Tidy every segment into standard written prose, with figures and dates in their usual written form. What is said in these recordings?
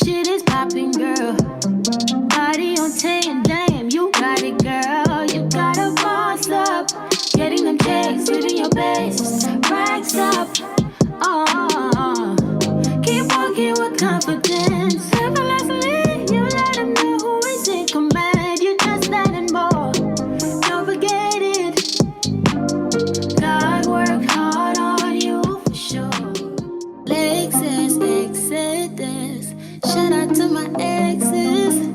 shit is popping, girl. Body on 10, damn, you got it, girl. You gotta boss up. Getting them checks, living your best. Racks up. Keep walking with confidence. Everlastingly, you let them know who is in command. You just that and more. Don't forget it. God worked hard on you for sure. Lexus, Exodus. Shout out to my exes.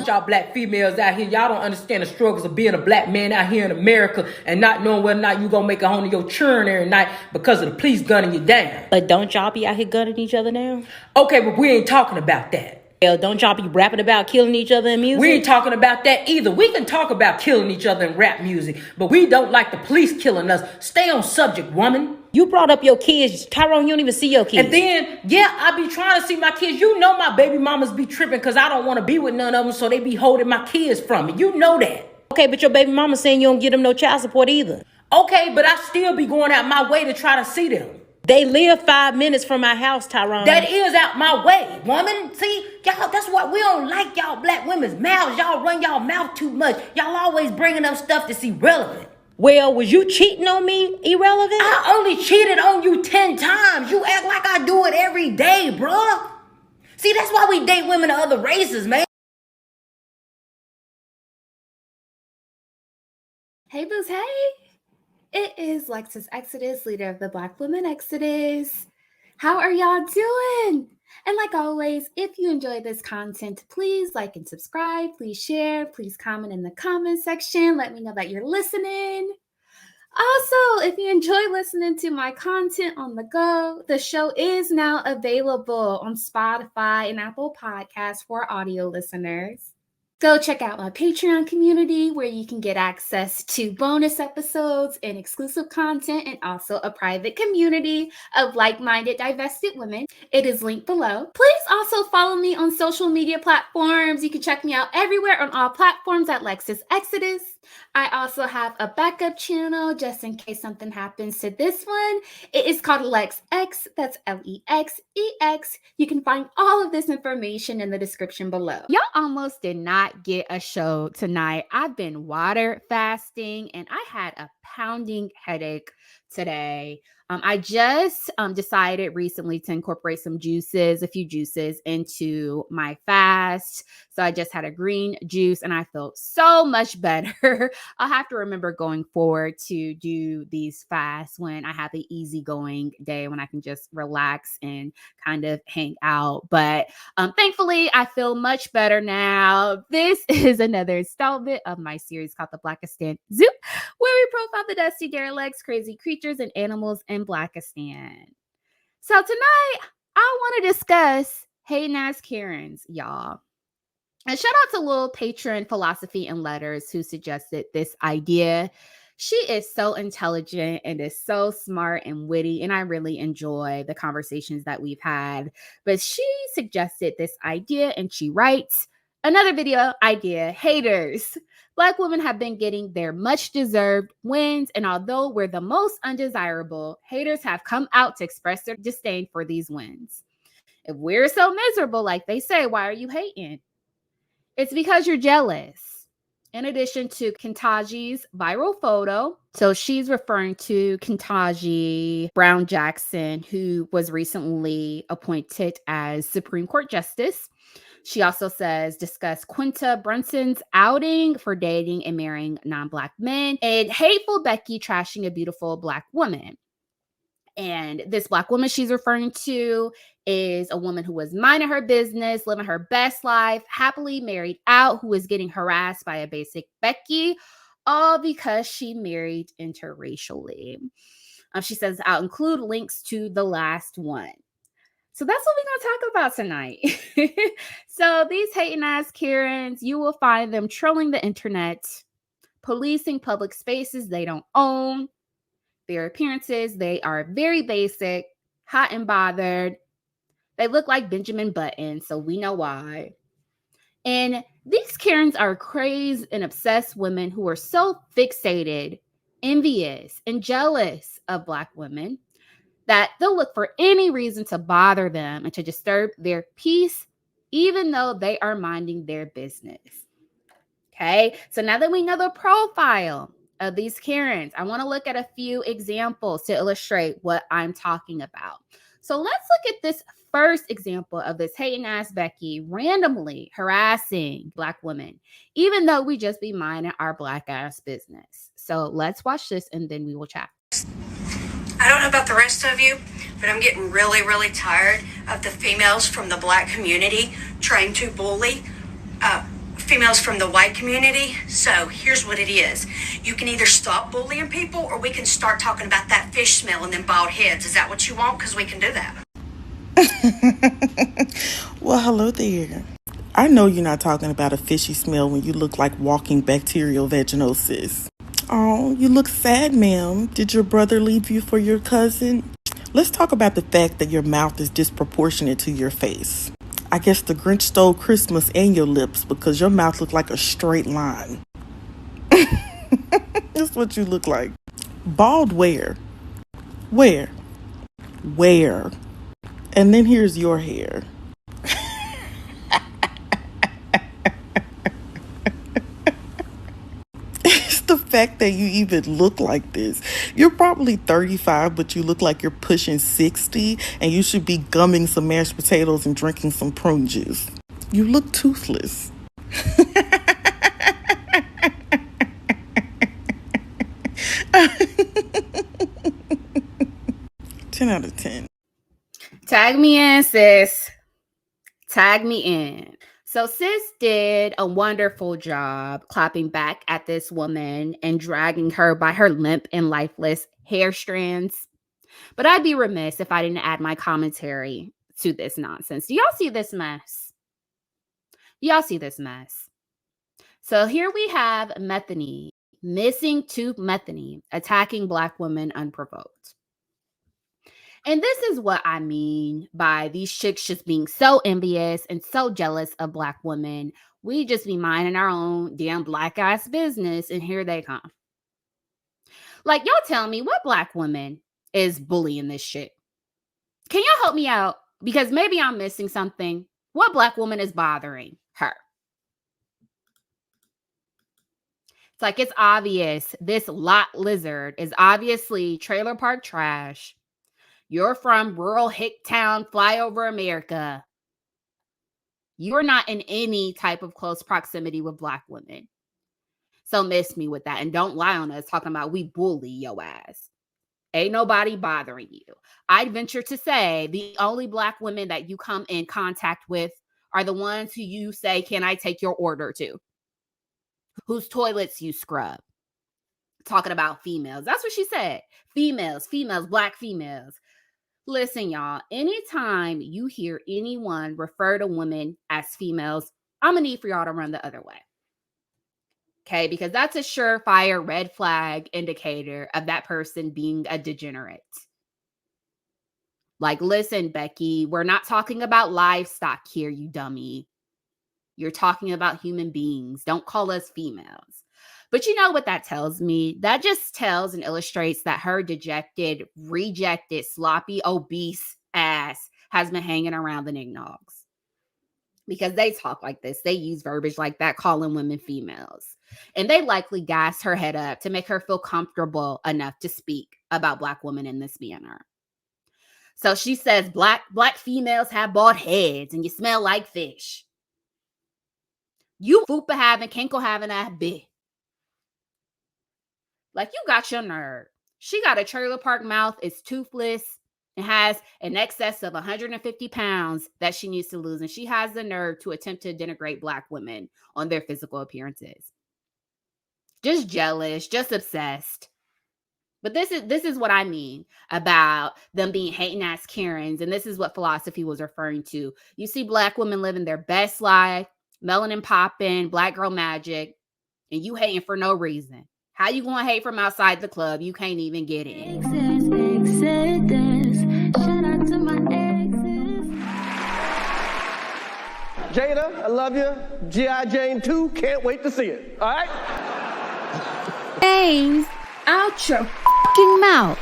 Y'all black females out here, y'all don't understand the struggles of being a black man out here in America and not knowing whether or not you gonna make it home to your children every night because of the police gunning you down. But don't y'all be out here gunning each other now? Okay, but we ain't talking about that. Hell, don't y'all be rapping about killing each other in music? We ain't talking about that either. We can talk about killing each other in rap music, but we don't like the police killing us. Stay on subject, woman. You brought up your kids. Tyrone, you don't even see your kids. And then, yeah, I be trying to see my kids. You know my baby mamas be tripping because I don't want to be with none of them, so they be holding my kids from me. You know that. Okay, but your baby mama saying you don't give them no child support either. Okay, but I still be going out my way to try to see them. They live 5 minutes from my house, Tyrone. That is out my way, woman. See, y'all, that's why we don't like y'all black women's mouths. Y'all run y'all mouth too much. Y'all always bringing up stuff that's irrelevant. Well, was you cheating on me irrelevant? I only cheated on you 10 times. You act like I do it every day, bruh. See, that's why we date women of other races, man. Hey, boos, hey. It is Lexus Exodus, leader of the Black Women Exodus. How are y'all doing? And like always, if you enjoy this content, please like and subscribe. Please share. Please comment in the comment section. Let me know that you're listening. Also, if you enjoy listening to my content on the go, the show is now available on Spotify and Apple Podcasts for audio listeners. Go check out my Patreon community where you can get access to bonus episodes and exclusive content and also a private community of like-minded divested women. It is linked below. Please also follow me on social media platforms. You can check me out everywhere on all platforms at Lexus Exodus. I also have a backup channel just in case something happens to this one. It is called LexX. That's LEXEX. You can find all of this information in the description below. Y'all almost did not get a show tonight. I've been water fasting and I had a pounding headache today. I just decided recently to incorporate a few juices into my fast. So I just had a green juice and I felt so much better. I'll have to remember going forward to do these fasts when I have an easygoing day when I can just relax and kind of hang out. But thankfully, I feel much better now. This is another installment of my series called The Blackistan Zoo, where we profile the dusty derelicts, crazy creatures, and animals in Blackistan. So tonight, I want to discuss hating ass Karens, y'all. And shout out to Lil Patron Philosophy and Letters who suggested this idea. She is so intelligent and is so smart and witty, and I really enjoy the conversations that we've had. But she suggested this idea, and she writes, another video idea, haters. Black women have been getting their much-deserved wins, and although we're the most undesirable, haters have come out to express their disdain for these wins. If we're so miserable, like they say, why are you hating? It's because you're jealous. In addition to Ketanji's viral photo, so she's referring to Ketanji Brown Jackson, who was recently appointed as Supreme Court Justice. She also says, discuss Quinta Brunson's outing for dating and marrying non-Black men, and hateful Becky trashing a beautiful Black woman. And this Black woman she's referring to is a woman who was minding her business, living her best life, happily married out, who is getting harassed by a basic Becky, all because she married interracially. She says, I'll include links to the last one. So that's what we're going to talk about tonight. So these hating ass Karens, you will find them trolling the internet, policing public spaces they don't own. Their appearances, they are very basic, hot and bothered. They look like Benjamin Button, so we know why. And these Karens are crazed and obsessed women who are so fixated, envious, and jealous of Black women that they'll look for any reason to bother them and to disturb their peace, even though they are minding their business. Okay, so now that we know the profile of these Karens, I want to look at a few examples to illustrate what I'm talking about. So let's look at this first example of this hating ass Becky randomly harassing Black women, even though we just be minding our Black ass business. So let's watch this and then we will chat. I don't know about the rest of you, but I'm getting really, really tired of the females from the Black community trying to bully females from the white community. So here's what it is. You can either stop bullying people or we can start talking about that fish smell and them bald heads. Is that what you want? Because we can do that. Well, hello there. I know you're not talking about a fishy smell when you look like walking bacterial vaginosis. Oh, you look sad, ma'am. Did your brother leave you for your cousin? Let's talk about the fact that your mouth is disproportionate to your face. I guess the Grinch stole Christmas and your lips because your mouth looked like a straight line. That's what you look like. Bald where? Where? Where? And then here's your hair. The fact that you even look like this. You're probably 35, but you look like you're pushing 60, and you should be gumming some mashed potatoes and drinking some prune juice. You look toothless. 10 out of 10. Tag me in, sis. Tag me in. So sis did a wonderful job clapping back at this woman and dragging her by her limp and lifeless hair strands. But I'd be remiss if I didn't add my commentary to this nonsense. Do y'all see this mess? Y'all see this mess? So here we have Methany, missing tooth Methany, attacking Black women unprovoked. And this is what I mean by these chicks just being so envious and so jealous of Black women. We just be minding our own damn Black ass business, and here they come. Like, y'all tell me what Black woman is bullying this shit. Can y'all help me out? Because maybe I'm missing something. What Black woman is bothering her? It's like, it's obvious. This lot lizard is obviously trailer park trash. You're from rural hick town, flyover America. You're not in any type of close proximity with Black women. So miss me with that. And don't lie on us talking about we bully your ass. Ain't nobody bothering you. I'd venture to say the only Black women that you come in contact with are the ones who you say, can I take your order to? Whose toilets you scrub. Talking about females. That's what she said. Females, Black females. Listen, y'all, anytime you hear anyone refer to women as females, I'm going to need for y'all to run the other way. Okay, because that's a surefire red flag indicator of that person being a degenerate. Like, listen, Becky, we're not talking about livestock here, you dummy. You're talking about human beings. Don't call us females. But you know what that tells me? That just tells and illustrates that her dejected, rejected, sloppy, obese ass has been hanging around the Nignogs. Because they talk like this. They use verbiage like that, calling women females. And they likely gassed her head up to make her feel comfortable enough to speak about Black women in this manner. So she says, black females have bald heads and you smell like fish. You fupa having, kinkle having that bitch. Like, you got your nerve. She got a trailer park mouth, is toothless, and has an excess of 150 pounds that she needs to lose. And she has the nerve to attempt to denigrate Black women on their physical appearances. Just jealous, just obsessed. But this is what I mean about them being hating ass Karens. And this is what philosophy was referring to. You see Black women living their best life, melanin popping, Black girl magic, and you hating for no reason. How you gonna hate from outside the club? You can't even get in. Shout out to my exes. Jada, I love you. G.I. Jane 2, can't wait to see it. All right? James, out your fucking mouth.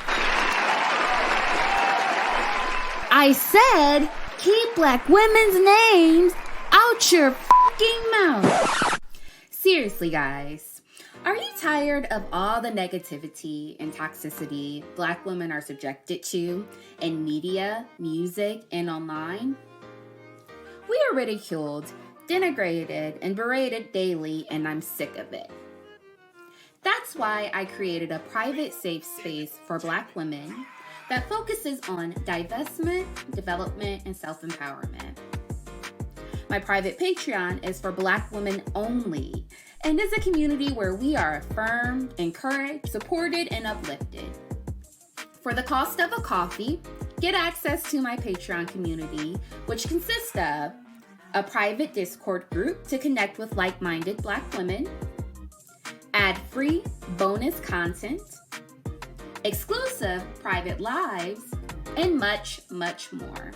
I said, keep black women's names out your fucking mouth. Seriously, guys, are you tired of all the negativity and toxicity black women are subjected to in media, music, and online? We are ridiculed, denigrated, and berated daily, and I'm sick of it. That's why I created a private safe space for black women that focuses on divestment, development, and self-empowerment. My private Patreon is for black women only and is a community where we are affirmed, encouraged, supported, and uplifted. For the cost of a coffee, get access to my Patreon community, which consists of a private Discord group to connect with like-minded black women, ad-free bonus content, exclusive private lives, and much, much more.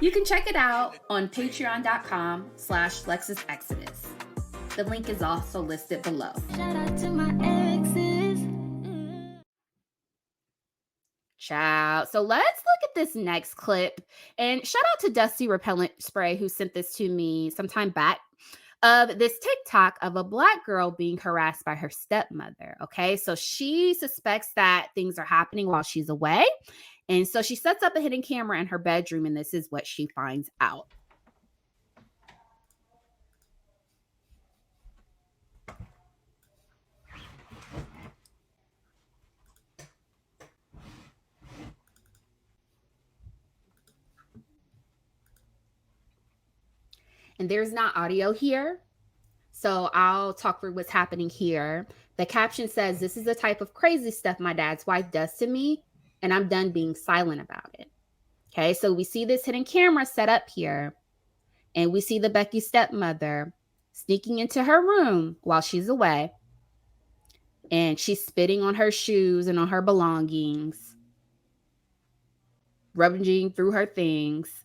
You can check it out on patreon.com/LexisExodus. The link is also listed below. Shout out to my exes. Ciao. So let's look at this next clip. And shout out to Dusty Repellent Spray who sent this to me sometime back of this TikTok of a black girl being harassed by her stepmother. Okay, so she suspects that things are happening while she's away. And so she sets up a hidden camera in her bedroom, and this is what she finds out. And there's not audio here, so I'll talk through what's happening here. The caption says, "This is the type of crazy stuff my dad's wife does to me, and I'm done being silent about it." Okay, so we see this hidden camera set up here, and we see the Becky stepmother sneaking into her room while she's away, and she's spitting on her shoes and on her belongings, rummaging through her things.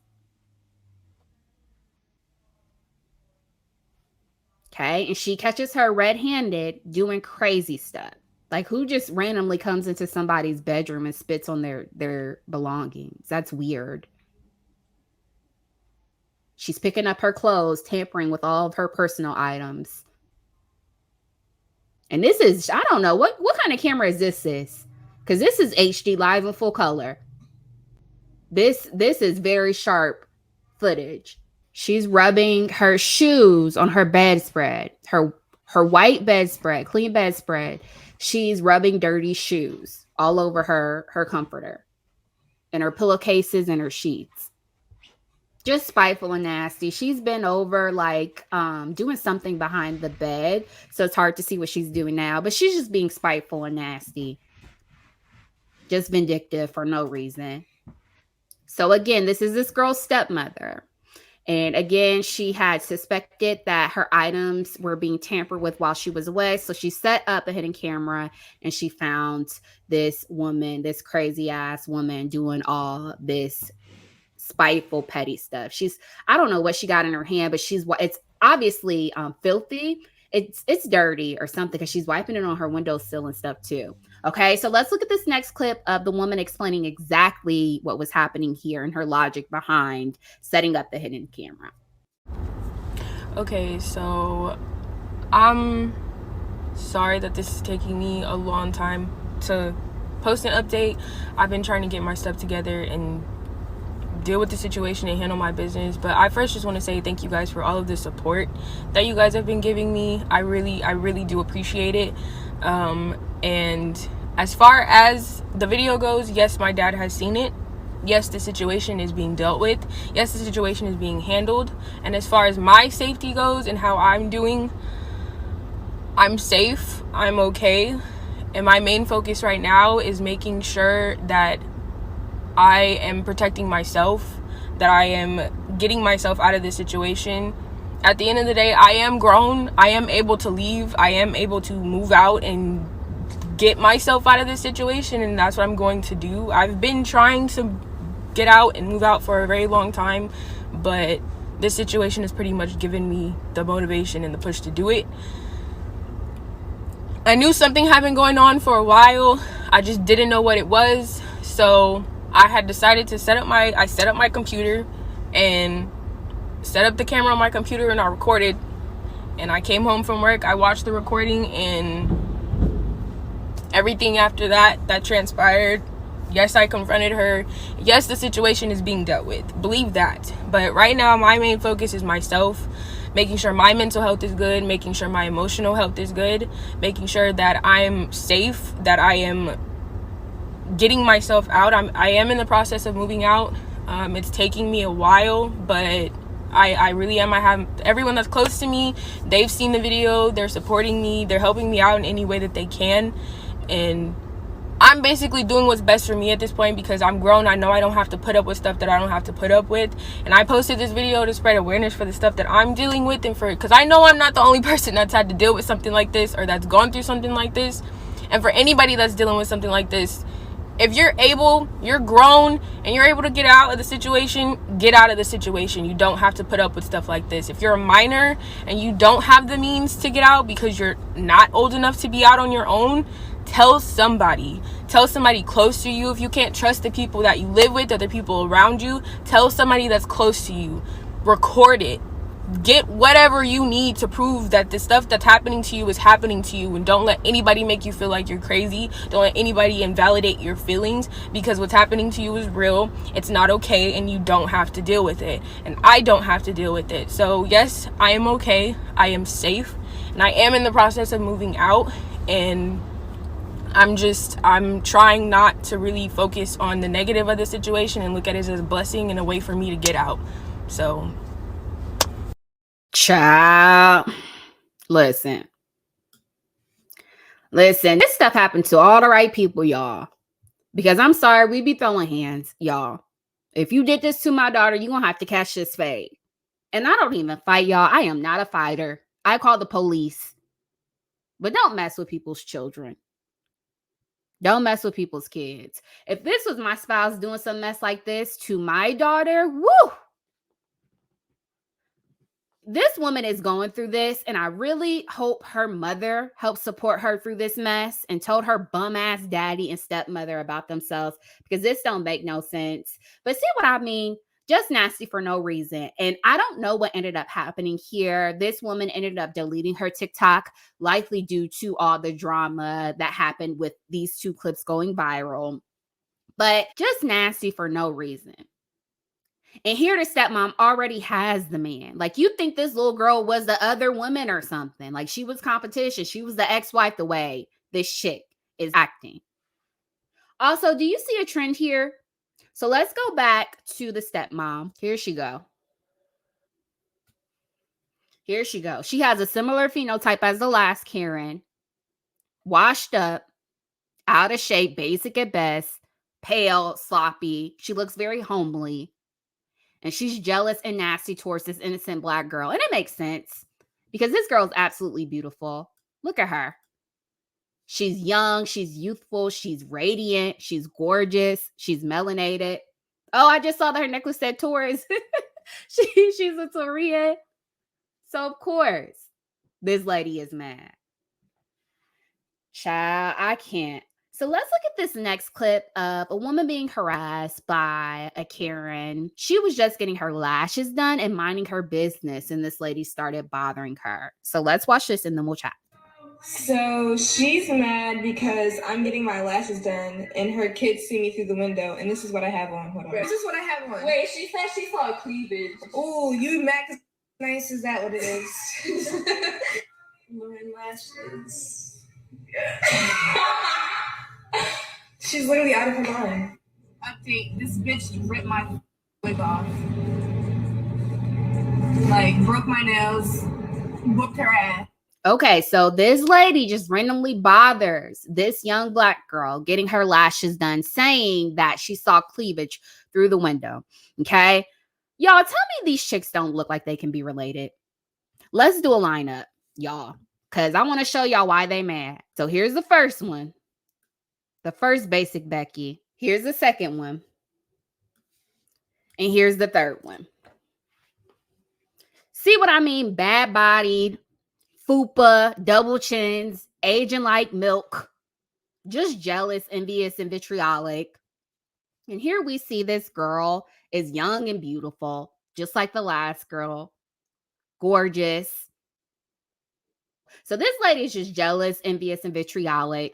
Okay, and she catches her red-handed doing crazy stuff. Like, who just randomly comes into somebody's bedroom and spits on their belongings? That's weird. She's picking up her clothes, tampering with all of her personal items. And this is, I don't know, what kind of camera is this? Because this is HD live in full color. This is very sharp footage. She's rubbing her shoes on her bedspread, her white bedspread, clean bedspread. She's rubbing dirty shoes all over her comforter and her pillowcases and her sheets. Just spiteful and nasty. She's been over like doing something behind the bed, so it's hard to see what she's doing now, but she's just being spiteful and nasty. Just vindictive for no reason. So again, this is this girl's stepmother. And again, she had suspected that her items were being tampered with while she was away. So she set up a hidden camera and she found this woman, this crazy ass woman doing all this spiteful, petty stuff. I don't know what she got in her hand, but it's obviously filthy. It's dirty or something because she's wiping it on her windowsill and stuff too. Okay, so let's look at this next clip of the woman explaining exactly what was happening here and her logic behind setting up the hidden camera. Okay, so I'm sorry that this is taking me a long time to post an update. I've been trying to get my stuff together and deal with the situation and handle my business, but I first just want to say thank you guys for all of the support that you guys have been giving me. I really do appreciate it. And as far as the video goes, yes, my dad has seen it. Yes, the situation is being dealt with. Yes, the situation is being handled. And as far as my safety goes and how I'm doing, I'm safe, I'm okay. And my main focus right now is making sure that I am protecting myself, that I am getting myself out of this situation. At the end of the day, I am grown. I am able to leave. I am able to move out and get myself out of this situation, and that's what I'm going to do. I've been trying to get out and move out for a very long time, but this situation has pretty much given me the motivation and the push to do it. I knew something had been going on for a while. I just didn't know what it was. So I had decided to set up my computer and set up the camera on my computer, and I recorded. And I came home from work, I watched the recording, and everything after that transpired. Yes, I confronted her. Yes, the situation is being dealt with. Believe that. But right now, my main focus is myself, making sure my mental health is good, making sure my emotional health is good, making sure that I'm safe, that I am getting myself out. I am in the process of moving out. It's taking me a while, but I really am. I have everyone that's close to me, they've seen the video, they're supporting me, they're helping me out in any way that they can, and I'm basically doing what's best for me at this point because I'm grown. I know I don't have to put up with stuff that I don't have to put up with, and I posted this video to spread awareness for the stuff that I'm dealing with, and because I know I'm not the only person that's had to deal with something like this or that's gone through something like this. And for anybody that's dealing with something like this, if you're able, you're grown, and you're able to get out of the situation, get out of the situation. You don't have to put up with stuff like this. If you're a minor and you don't have the means to get out because you're not old enough to be out on your own, tell somebody close to you. If you can't trust the people that you live with or the people around you, tell somebody that's close to you. Record it. Get whatever you need to prove that the stuff that's happening to you is happening to you, and don't let anybody make you feel like you're crazy. Don't let anybody invalidate your feelings, because what's happening to you is real. It's not okay, and you don't have to deal with it, and I don't have to deal with it. So yes, I am okay, I am safe, and I am in the process of moving out, and I'm trying not to really focus on the negative of the situation and look at it as a blessing and a way for me to get out. So Child, listen, this stuff happened to all the right people, y'all. Because I'm sorry, we be throwing hands, y'all. If you did this to my daughter, you're gonna have to catch this fade. And I don't even fight, y'all. I am not a fighter. I call the police. But don't mess with people's children. Don't mess with people's kids. If this was my spouse doing some mess like this to my daughter, woo! This woman is going through this, and I really hope her mother helped support her through this mess and told her bum-ass daddy and stepmother about themselves, because this don't make no sense. But see what I mean? Just nasty for no reason. And I don't know what ended up happening here. This woman ended up deleting her TikTok, likely due to all the drama that happened with these two clips going viral. But just nasty for no reason. And here the stepmom already has the man. Like, you think this little girl was the other woman or something. Like, she was competition. She was the ex-wife, the way this chick is acting. Also, do you see a trend here? So let's go back to the stepmom. Here she go. Here she goes. She has a similar phenotype as the last Karen. Washed up, out of shape, basic at best, pale, sloppy. She looks very homely. And she's jealous and nasty towards this innocent Black girl. And it makes sense, because this girl is absolutely beautiful. Look at her. She's young, she's youthful, she's radiant, she's gorgeous, she's melanated. Oh, I just saw that her necklace said Taurus. She's a Taurian. So of course, this lady is mad. Child, I can't. So let's look at this next clip of a woman being harassed by a Karen. She was just getting her lashes done and minding her business, and this lady started bothering her. So let's watch this and then we'll chat. So she's mad because I'm getting my lashes done and her kids see me through the window, and this is what I have on. Hold on. This is what I have on. Wait, she said she saw cleavage. Oh, you mad because nice? Is that what it is? My lashes. She's literally out of her mind. Update, this bitch ripped my wig off. Like, broke my nails, whooped her ass. Okay, so this lady just randomly bothers this young Black girl getting her lashes done, saying that she saw cleavage through the window. Okay? Y'all, tell me these chicks don't look like they can be related. Let's do a lineup, y'all, because I want to show y'all why they mad. So here's the first one. The first basic Becky. Here's the second one. And here's the third one. See what I mean? Bad-bodied, fupa, double chins, aging like milk, just jealous, envious, and vitriolic. And here we see this girl is young and beautiful, just like the last girl, gorgeous. So this lady is just jealous, envious, and vitriolic.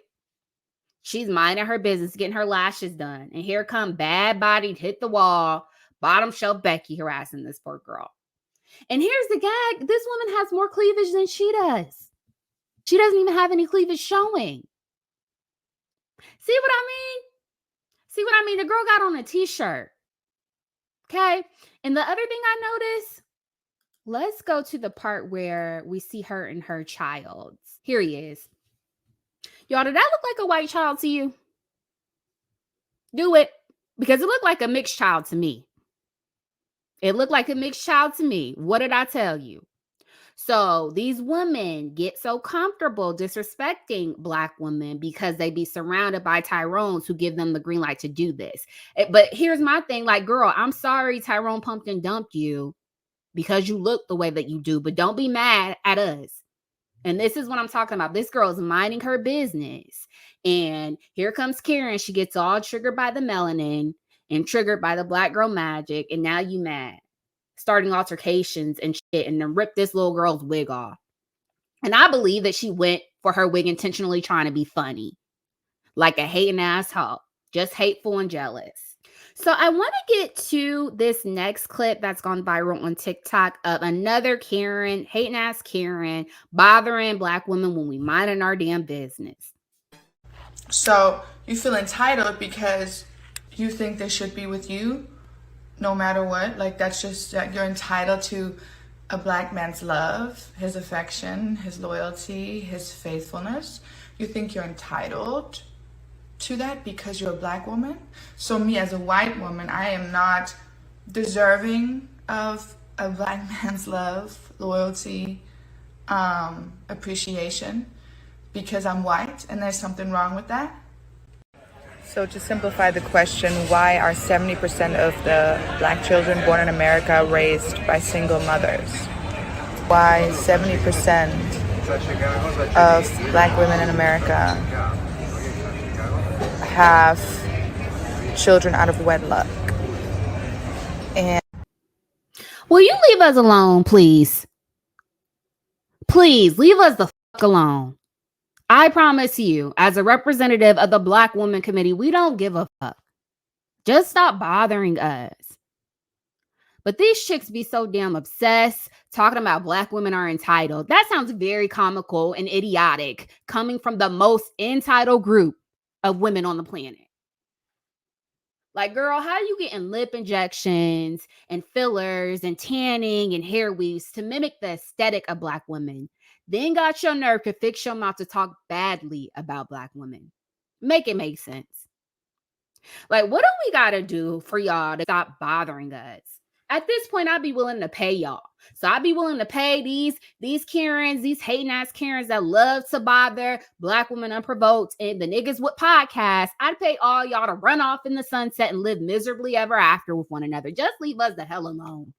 She's minding her business, getting her lashes done. And here come bad-bodied, hit the wall, bottom shelf Becky harassing this poor girl. And here's the gag. This woman has more cleavage than she does. She doesn't even have any cleavage showing. See what I mean? See what I mean? The girl got on a t-shirt. Okay. And the other thing I noticed, let's go to the part where we see her and her child. Here he is. Y'all, did that look like a white child to you? Do it. Because it looked like a mixed child to me. It looked like a mixed child to me. What did I tell you? So these women get so comfortable disrespecting Black women because they be surrounded by Tyrones who give them the green light to do this. But here's my thing, like, girl, I'm sorry Tyrone pumped and dumped you because you look the way that you do, but don't be mad at us. And this is what I'm talking about. This girl is minding her business. And here comes Karen. She gets all triggered by the melanin and triggered by the Black girl magic. And now you mad. Starting altercations and shit, and then rip this little girl's wig off. And I believe that she went for her wig intentionally trying to be funny, like a hating asshole, just hateful and jealous. So I want to get to this next clip that's gone viral on TikTok of another Karen, hating ass Karen, bothering Black women when we minding our damn business. So you feel entitled because you think they should be with you no matter what? Like, that's just that you're entitled to a Black man's love, his affection, his loyalty, his faithfulness. You think you're entitled to that because you're a Black woman? So me as a white woman, I am not deserving of a Black man's love, loyalty, appreciation because I'm white, and there's something wrong with that? So to simplify the question, why are 70% of the Black children born in America raised by single mothers? Why 70% of Black women in America have children out of wedlock? And will you leave us alone, please? Please leave us the fuck alone. I promise you, as a representative of the Black Women Committee, we don't give a fuck. Just stop bothering us. But these chicks be so damn obsessed talking about Black women are entitled. That sounds very comical and idiotic coming from the most entitled group of women on the planet. Like, girl, how are you getting lip injections and fillers and tanning and hair weaves to mimic the aesthetic of Black women? Then got your nerve to fix your mouth to talk badly about Black women. Make it make sense. Like, what do we got to do for y'all to stop bothering us? At this point, I'd be willing to pay y'all. So I'd be willing to pay these Karens, these hating ass Karens that love to bother Black women unprovoked and the niggas with podcasts. I'd pay all y'all to run off in the sunset and live miserably ever after with one another. Just leave us the hell alone.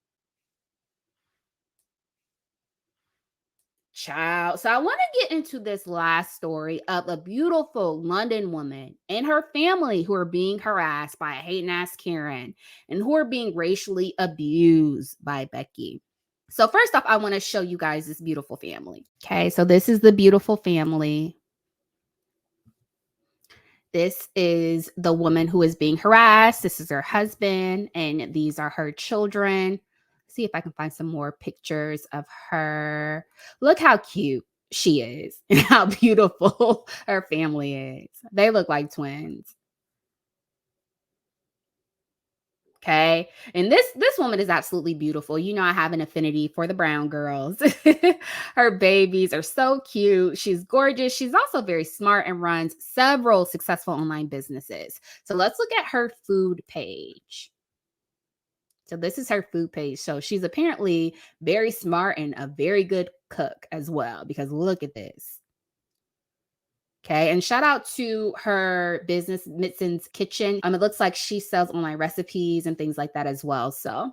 Child. So I want to get into this last story of a beautiful London woman and her family who are being harassed by a hating ass Karen and who are being racially abused by Becky. So first off, I want to show you guys this beautiful family. Okay, so this is the beautiful family. This is the woman who is being harassed. This is her husband, and these are her children. See if I can find some more pictures of her. Look how cute she is and how beautiful her family is. They look like twins. Okay. And this woman is absolutely beautiful. You know, I have an affinity for the brown girls. Her babies are so cute. She's gorgeous. She's also very smart and runs several successful online businesses. So let's look at her food page. So this is her food page. So she's apparently very smart and a very good cook as well, because look at this. Okay. And shout out to her business, Mitson's Kitchen. It looks like she sells online recipes and things like that as well. So,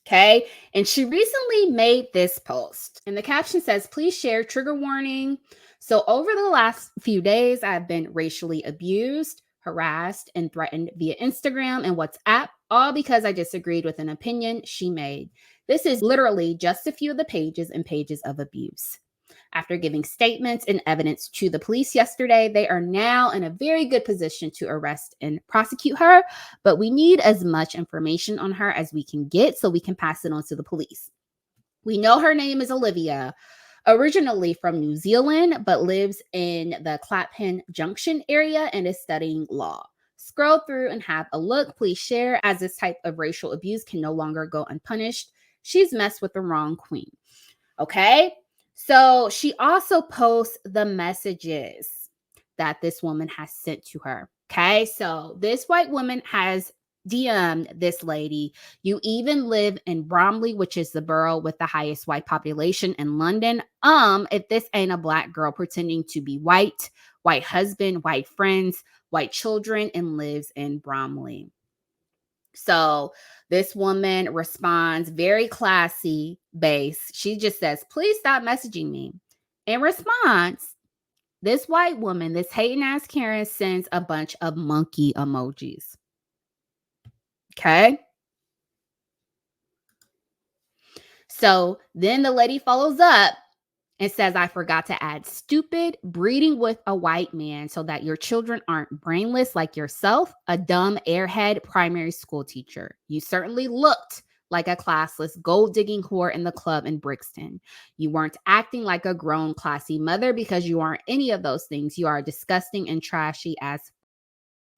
okay. And she recently made this post, and the caption says, please share trigger warning. So over the last few days, I've been racially abused, harassed, and threatened via Instagram and WhatsApp, all because I disagreed with an opinion she made. This is literally just a few of the pages and pages of abuse. After giving statements and evidence to the police yesterday, they are now in a very good position to arrest and prosecute her, but we need as much information on her as we can get so we can pass it on to the police. We know her name is Olivia, originally from New Zealand, but lives in the Clapham Junction area and is studying law. Scroll through and have a look. Please share, as this type of racial abuse can no longer go unpunished. She's messed with the wrong queen. Okay? So she also posts the messages that this woman has sent to her. Okay, so this white woman has DM'd this lady. You even live in Bromley, which is the borough with the highest white population in London. If this ain't a black girl pretending to be white, white husband, white friends, white children, and lives in Bromley. So this woman responds very classy base. She just says, please stop messaging me. In response, this white woman, this hating ass Karen, sends a bunch of monkey emojis. Okay. So then the lady follows up and says, I forgot to add stupid, breeding with a white man so that your children aren't brainless like yourself, a dumb airhead primary school teacher. You certainly looked like a classless gold-digging whore in the club in Brixton. You weren't acting like a grown, classy mother because you aren't any of those things. You are disgusting and trashy as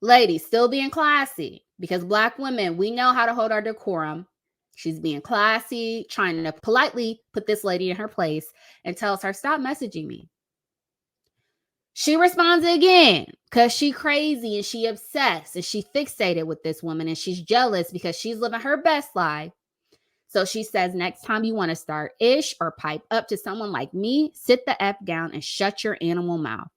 lady, still being classy, because black women, we know how to hold our decorum. She's being classy, trying to politely put this lady in her place, and tells her, stop messaging me. She responds again because she crazy and she obsessed and she fixated with this woman and she's jealous because she's living her best life. So she says, next time you want to start ish or pipe up to someone like me, sit the F down and shut your animal mouth.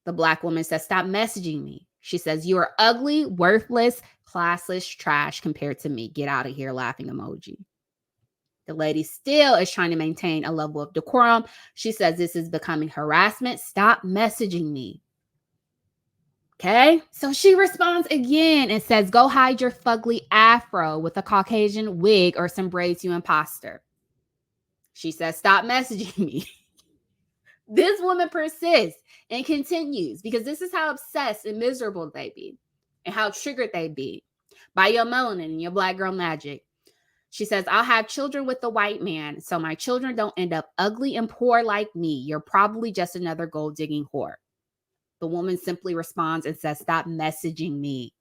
The black woman says, stop messaging me. She says, you are ugly, worthless, classless trash compared to me. Get out of here, laughing emoji. The lady still is trying to maintain a level of decorum. She says, this is becoming harassment. Stop messaging me. Okay. So she responds again and says, go hide your fugly afro with a Caucasian wig or some braids, you imposter. She says, stop messaging me. This woman persists and continues because this is how obsessed and miserable they be and how triggered they be by your melanin and your black girl magic. She says, I'll have children with the white man so my children don't end up ugly and poor like me. You're probably just another gold digging whore. The woman simply responds and says, stop messaging me.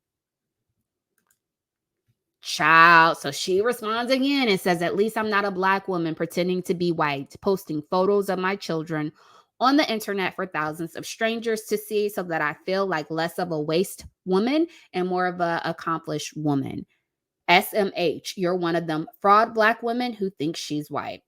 Child. So she responds again and says, at least I'm not a black woman pretending to be white, posting photos of my children on the internet for thousands of strangers to see so that I feel like less of a waste woman and more of an accomplished woman. SMH, you're one of them fraud black women who think she's white.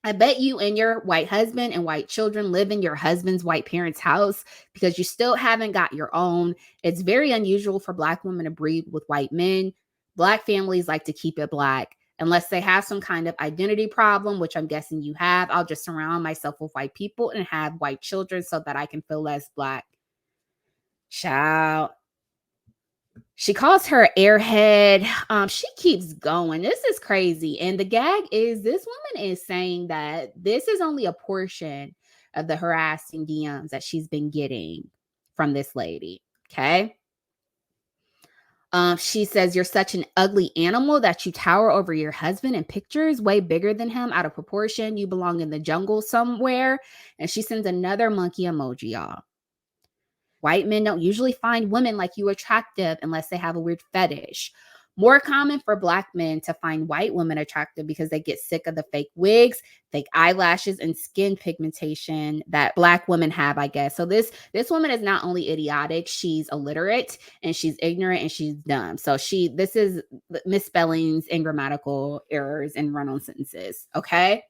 I bet you and your white husband and white children live in your husband's white parents' house because you still haven't got your own. It's very unusual for black women to breed with white men. Black families like to keep it black. Unless they have some kind of identity problem, which I'm guessing you have, I'll just surround myself with white people and have white children so that I can feel less black. Child. She calls her airhead. She keeps going. This is crazy. And the gag is this woman is saying that this is only a portion of the harassing DMs that she's been getting from this lady. Okay. She says, you're such an ugly animal that you tower over your husband in pictures way bigger than him, out of proportion. You belong in the jungle somewhere. And she sends another monkey emoji, y'all. White men don't usually find women like you attractive unless they have a weird fetish. More common for black men to find white women attractive because they get sick of the fake wigs, fake eyelashes, and skin pigmentation that black women have, I guess. So this woman is not only idiotic, she's illiterate and she's ignorant and she's dumb. So this is misspellings and grammatical errors and run-on sentences. Okay.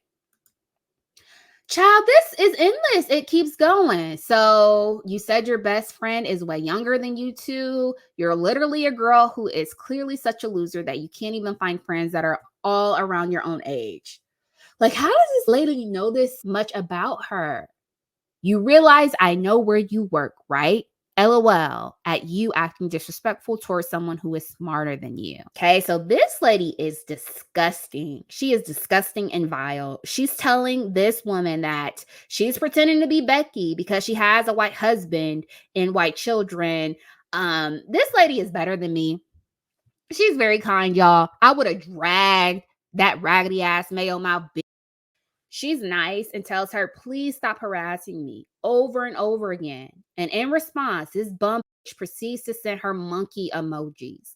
Child, this is endless. It keeps going. So you said your best friend is way younger than you two. You're literally a girl who is clearly such a loser that you can't even find friends that are all around your own age. Like, how does this lady know this much about her? You realize I know where you work, right? LOL at you acting disrespectful towards someone who is smarter than you. Okay, so this lady is disgusting. She is disgusting and vile. She's telling this woman that she's pretending to be Becky because she has a white husband and white children. This lady is better than me. She's very kind, y'all. I would have dragged that raggedy ass mayo mouth bitch. She's nice and tells her, please stop harassing me over and over again. And in response, this bum bitch proceeds to send her monkey emojis.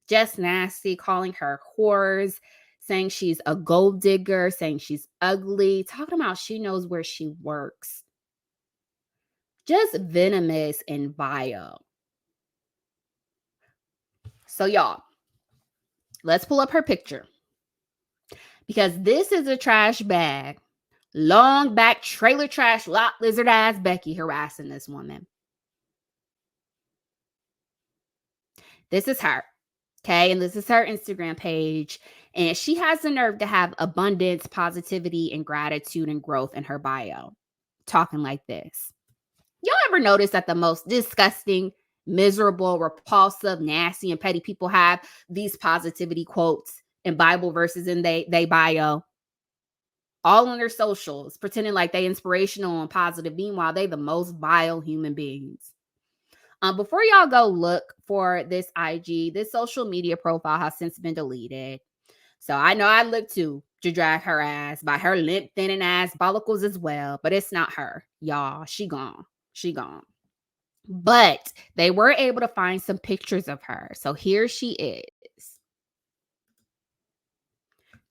Just nasty, calling her whores, saying she's a gold digger, saying she's ugly, talking about she knows where she works. Just venomous and vile. So y'all, let's pull up her picture. Because this is a trash bag. Long back trailer trash lot lizard ass Becky harassing this woman. This is her. Okay. And this is her Instagram page. And she has the nerve to have abundance, positivity, and gratitude and growth in her bio. Talking like this. Y'all ever notice that the most disgusting, miserable, repulsive, nasty, and petty people have these positivity quotes and Bible verses in they bio? All on their socials, pretending like they inspirational and positive. Meanwhile, they the most vile human beings. Before y'all go look for this IG, this social media profile has since been deleted. So I know I looked to drag her ass by her limp, thinning ass follicles as well, but it's not her, y'all. She gone. She gone. But they were able to find some pictures of her. So here she is.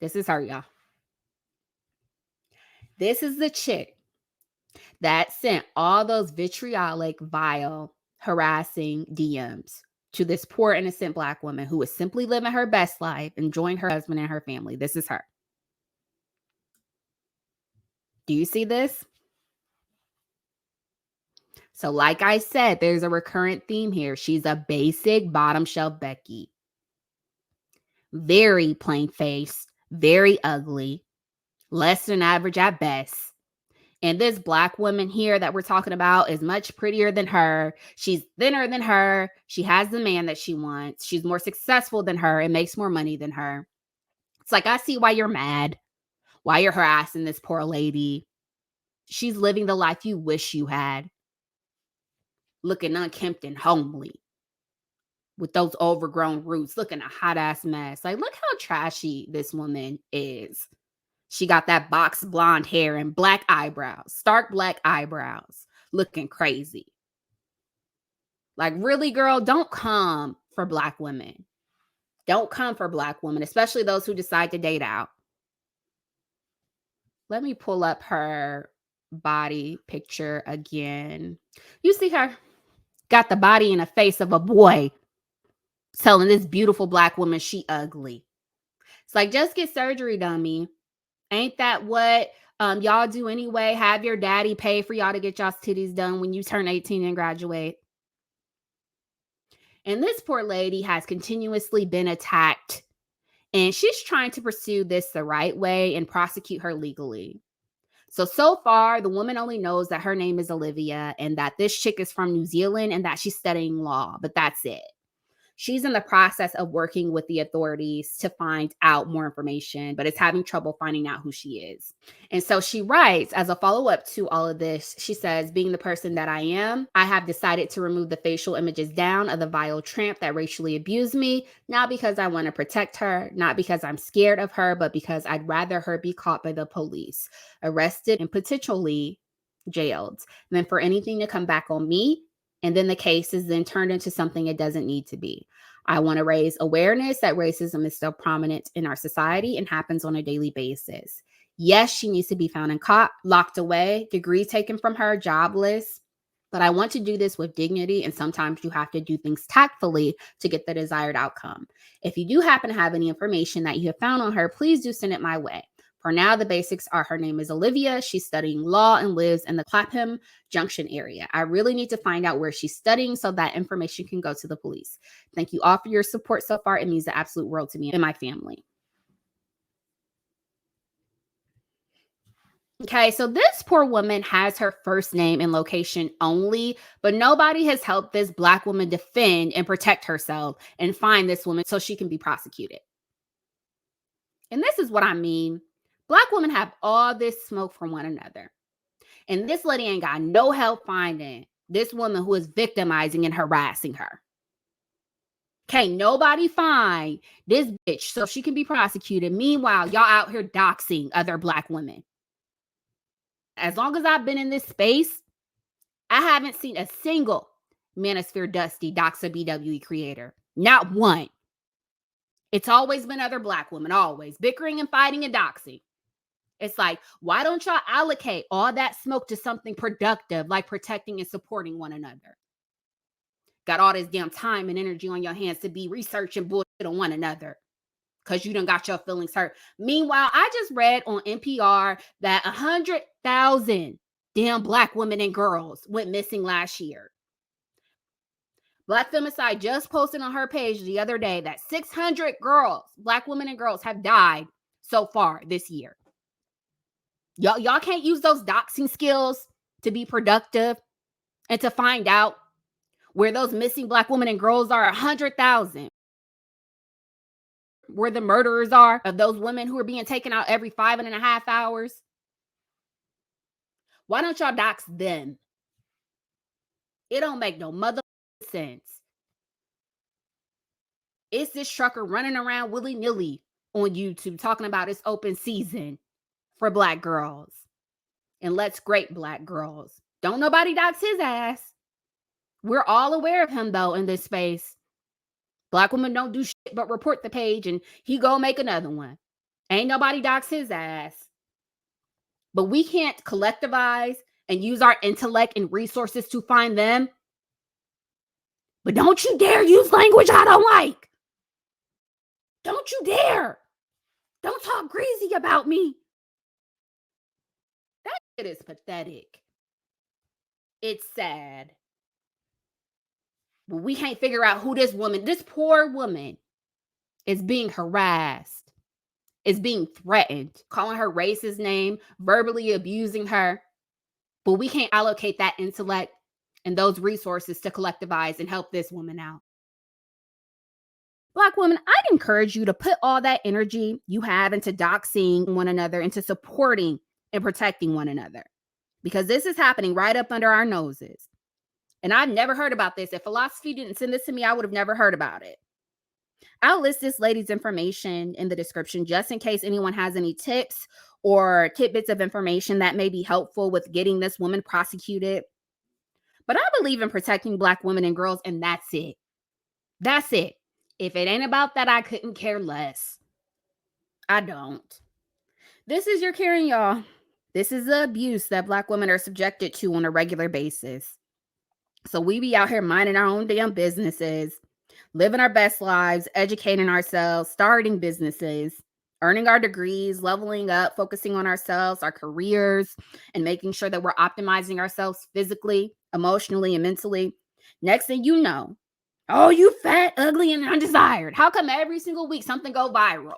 This is her, y'all. This is the chick that sent all those vitriolic, vile, harassing DMs to this poor, innocent Black woman who was simply living her best life, enjoying her husband and her family. This is her. Do you see this? So like I said, there's a recurrent theme here. She's a basic bottom shelf Becky. Very plain-faced, very ugly, less than average at best. And this Black woman here that we're talking about is much prettier than her. She's thinner than her. She has the man that she wants. She's more successful than her and makes more money than her. It's like, I see why you're mad, why you're harassing this poor lady. She's living the life you wish you had. Looking unkempt and homely. With those overgrown roots, looking a hot ass mess. Like, look how trashy this woman is. She got that box blonde hair and black eyebrows, stark black eyebrows, looking crazy. Like, really, girl, don't come for Black women. Don't come for Black women, especially those who decide to date out. Let me pull up her body picture again. You see her? Got the body and a face of a boy. Telling this beautiful Black woman she ugly. It's like, just get surgery, dummy. Ain't that what y'all do anyway? Have your daddy pay for y'all to get y'all's titties done when you turn 18 and graduate. And this poor lady has continuously been attacked. And she's trying to pursue this the right way and prosecute her legally. So far, the woman only knows that her name is Olivia and that this chick is from New Zealand and that she's studying law. But that's it. She's in the process of working with the authorities to find out more information, but is having trouble finding out who she is. And so she writes, as a follow-up to all of this, she says, being the person that I am, I have decided to remove the facial images down of the vile tramp that racially abused me, not because I want to protect her, not because I'm scared of her, but because I'd rather her be caught by the police, arrested, and potentially jailed, than for anything to come back on me. And then the case is then turned into something it doesn't need to be. I want to raise awareness that racism is still prominent in our society and happens on a daily basis. Yes, she needs to be found and caught, locked away, degree taken from her, jobless. But I want to do this with dignity, and sometimes you have to do things tactfully to get the desired outcome. If you do happen to have any information that you have found on her, please do send it my way. For now, the basics are her name is Olivia. She's studying law and lives in the Clapham Junction area. I really need to find out where she's studying so that information can go to the police. Thank you all for your support so far. It means the absolute world to me and my family. Okay, so this poor woman has her first name and location only, but nobody has helped this Black woman defend and protect herself and find this woman so she can be prosecuted. And this is what I mean. Black women have all this smoke from one another. And this lady ain't got no help finding this woman who is victimizing and harassing her. Can't nobody find this bitch so she can be prosecuted. Meanwhile, y'all out here doxing other Black women. As long as I've been in this space, I haven't seen a single Manosphere Dusty dox a BWE creator. Not one. It's always been other Black women, always bickering and fighting and doxing. It's like, why don't y'all allocate all that smoke to something productive, like protecting and supporting one another? Got all this damn time and energy on your hands to be researching bullshit on one another because you done got your feelings hurt. Meanwhile, I just read on NPR that 100,000 damn Black women and girls went missing last year. Black Femicide just posted on her page the other day that 600 girls, Black women and girls, have died so far this year. Y'all can't use those doxing skills to be productive and to find out where those missing Black women and girls are. 100,000. Where the murderers are of those women who are being taken out every 5.5 hours. Why don't y'all dox them? It don't make no mother sense. It's this trucker running around willy-nilly on YouTube talking about it's open season for Black girls. And let's great Black girls. Don't nobody dox his ass. We're all aware of him, though, in this space. Black women don't do shit but report the page and he go make another one. Ain't nobody dox his ass. But we can't collectivize and use our intellect and resources to find them. But don't you dare use language I don't like. Don't you dare. Don't talk greasy about me. That shit is pathetic. It's sad. But we can't figure out who this poor woman, is being harassed, is being threatened, calling her racist name, verbally abusing her. But we can't allocate that intellect and those resources to collectivize and help this woman out. Black women, I'd encourage you to put all that energy you have into doxing one another, into supporting and protecting one another. Because this is happening right up under our noses. And I've never heard about this. If Philosophy didn't send this to me, I would have never heard about it. I'll list this lady's information in the description just in case anyone has any tips or tidbits of information that may be helpful with getting this woman prosecuted. But I believe in protecting Black women and girls, and that's it. That's it. If it ain't about that, I couldn't care less. I don't. This is your Karen, y'all. This is the abuse that Black women are subjected to on a regular basis. So we be out here minding our own damn businesses, living our best lives, educating ourselves, starting businesses, earning our degrees, leveling up, focusing on ourselves, our careers, and making sure that we're optimizing ourselves physically, emotionally, and mentally. Next thing you know, oh, you fat, ugly, and undesired. How come every single week something go viral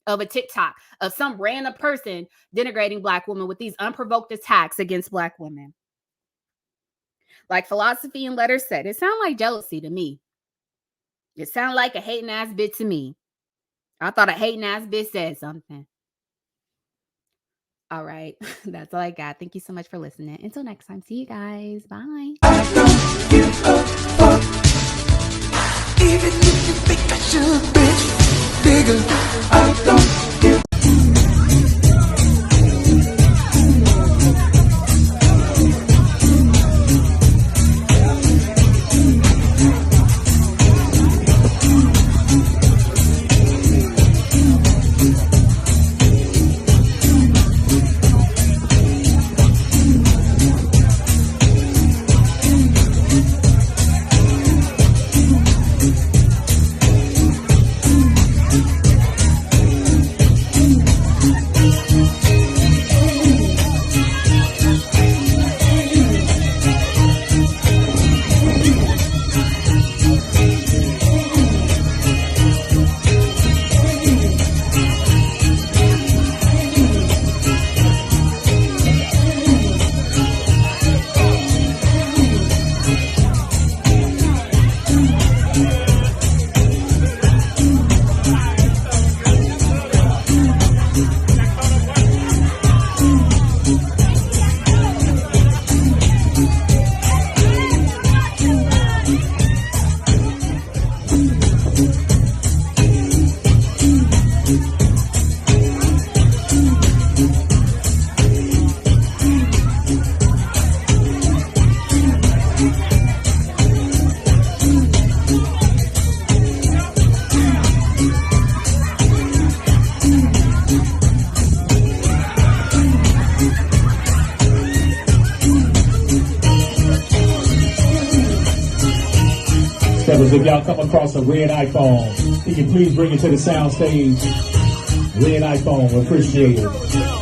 of a TikTok of some random person denigrating Black women with these unprovoked attacks against Black women? Like Philosophy and Letters said, it sounds like jealousy to me. It sounds like a hating ass bitch to me. I thought a hating ass bitch said something. All right. That's all I got. Thank you so much for listening. Until next time. See you guys. Bye. I don't give a fuck. Even if you think I should, bitch, nigga, I don't give Fellas, if y'all come across a red iPhone, can you please bring it to the sound stage? Red iPhone, appreciate it.